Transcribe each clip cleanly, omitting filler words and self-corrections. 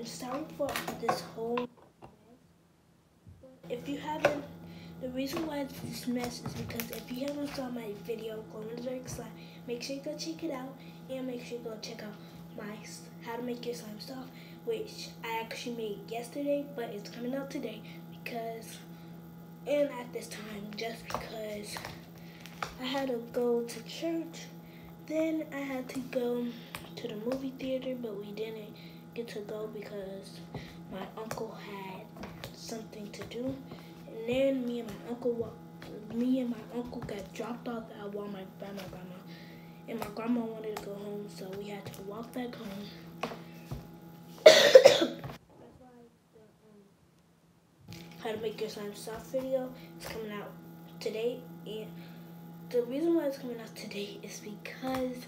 Sorry for this whole. If you haven't, the reason why it's this mess is because if you haven't saw my video, Glow in the Dark Slime, make sure you go check it out, and make sure you go check out my How to Make Your Slime Soft, which I actually made yesterday, but it's coming out today because, and at this time, just because I had to go to church, then I had to go to the movie theater, but we didn't get to go because my uncle had something to do, and then me and my uncle got dropped off at Walmart by my grandma, and my grandma wanted to go home, so we had to walk back home. That's why the How to Make Your Slime Soft video is coming out today, and the reason why it's coming out today is because,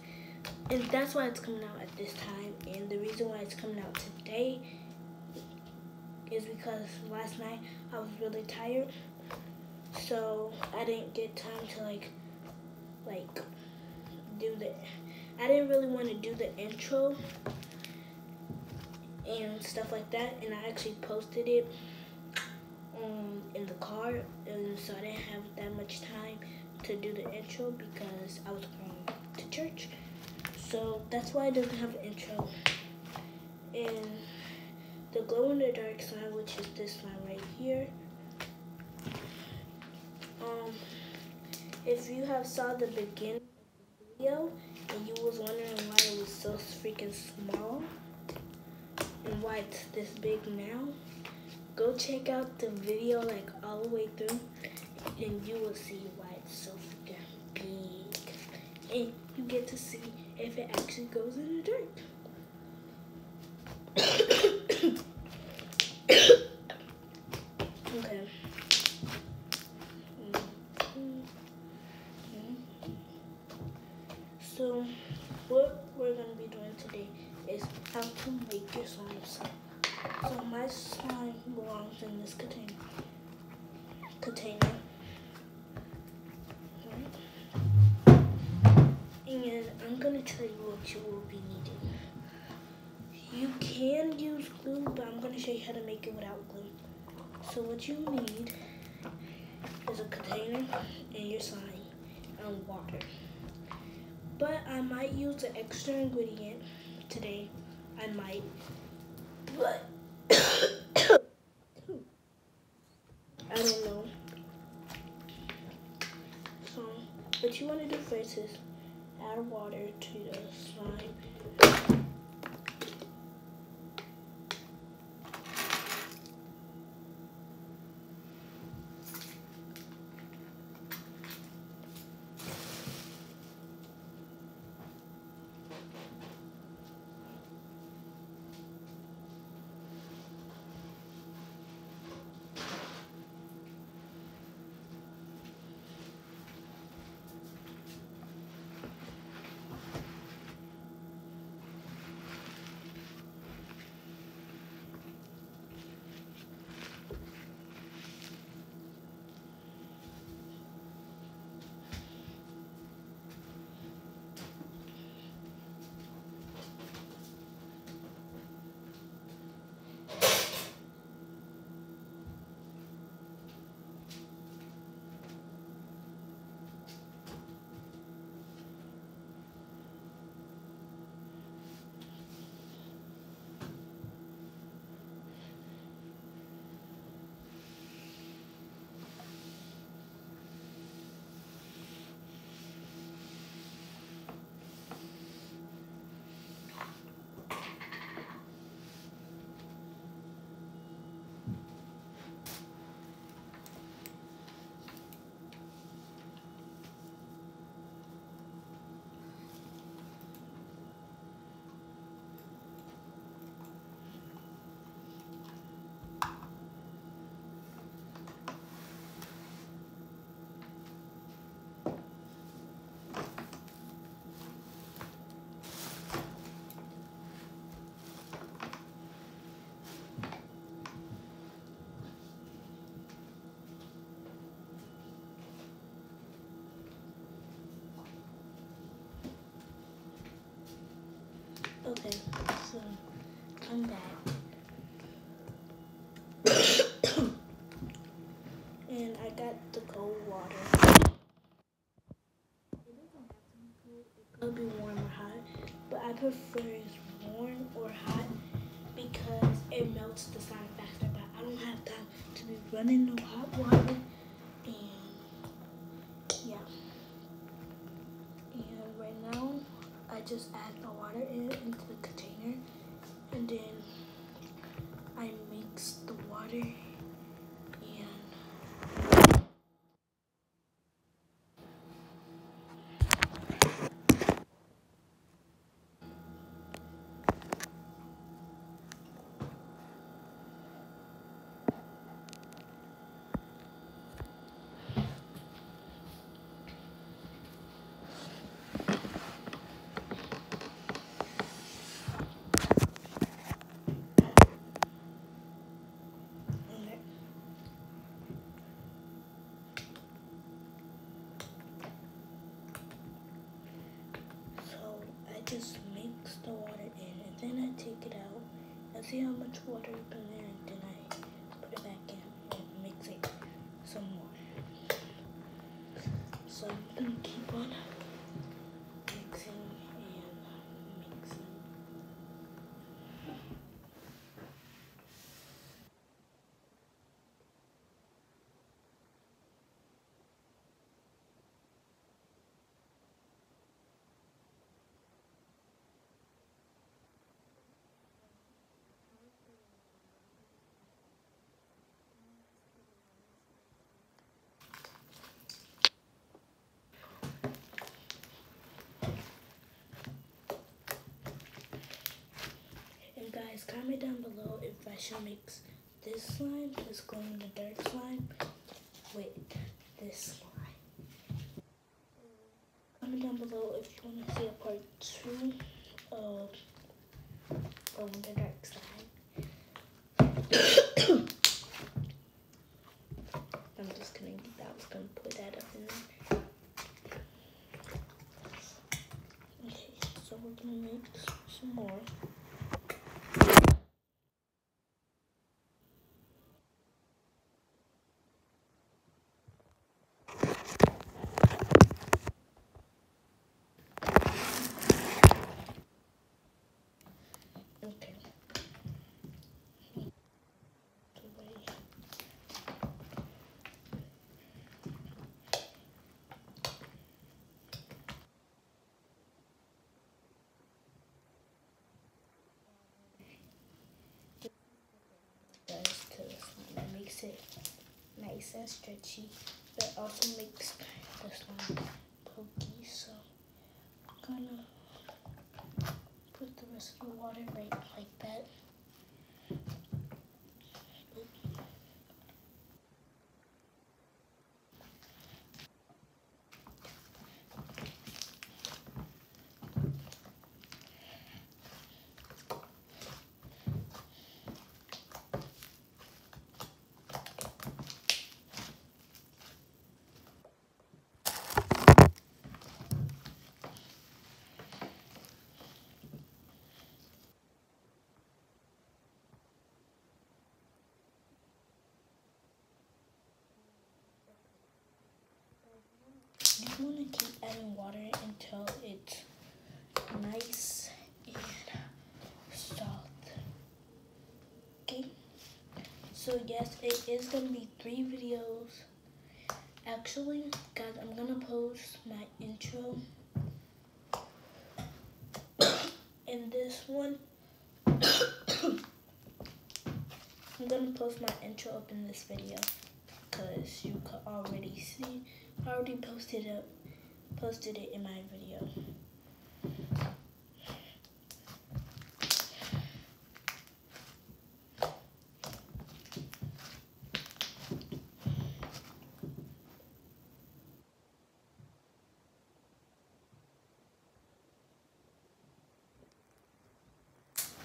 and that's why it's coming out at this time, and the reason why it's coming out today is because last night I was really tired, so I didn't get time to like do the, I didn't really want to do the intro and stuff like that, and I actually posted it in the car, and so I didn't have that much time to do the intro because I was going to church. So that's why it doesn't have an intro. And the Glow in the Dark slime, which is this slime right here. If you have saw the beginning of the video and you was wondering why it was so freaking small and why it's this big now, go check out the video like all the way through, and you will see why it's so freaking big. And you get to see if it actually goes in the dirt. Okay. So what we're going to be doing today is how to make your slime soft. So my slime belongs in this container. And I'm going to tell you what you will be needing. You can use glue, but I'm going to show you how to make it without glue. So what you need is a container and your slime and water. But I might use an extra ingredient today. I might. But I don't know. So what you want to do first is add water to the slime. Okay, so come back. I got the cold water. It doesn't have to be cold. It could be warm or hot, but I prefer it's warm or hot because it melts the slime faster. But I don't have time to be running no hot water, and yeah. And right now, I just add the water into the container, and then I mix the water and so I just mix the water in, and then I take it out. I see how much water is in there, and then I put it back in and mix it some more. So I'm gonna keep on mixing and mixing. And guys, comment down below if I should mix this slime, this glow in the dark slime, with this slime. Comment down below if you want to see a part 2 of glow in the dark slime. I'm just gonna get that. I was gonna put that up in there. Okay, so we're gonna mix some more. Okay. Does to the slime. That makes it nice and stretchy, but also makes the slime pokey. So I'm gonna put the rest of the water right like that. You want to keep adding water until it's nice and soft. Okay, so yes, it is going to be 3 videos. Actually, guys, I'm going to post my intro in this one. I'm going to post my intro up in this video because you could already see. I already posted it in my video.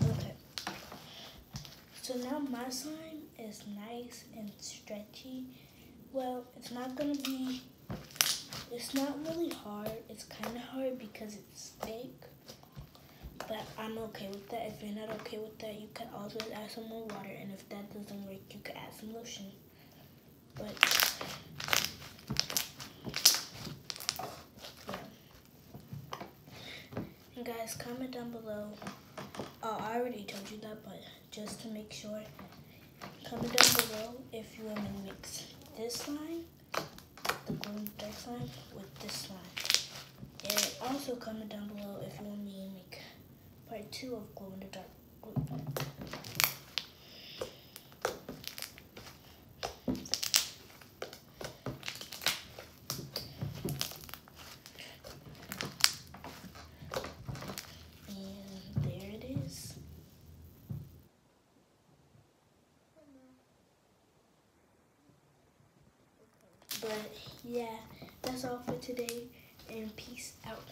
Okay. So now my slime is nice and stretchy. Well, it's not really hard. It's kind of hard because it's thick, but I'm okay with that. If you're not okay with that, you can also add some more water, and if that doesn't work, you can add some lotion. But And guys, comment down below. I already told you that, but just to make sure, comment down below if you want me to mix this slime, the glow in the dark slime, with this slime. And also comment down below if you want me to make part 2 of glow in the dark glue. And there it is. But yeah, that's all for today, and peace out.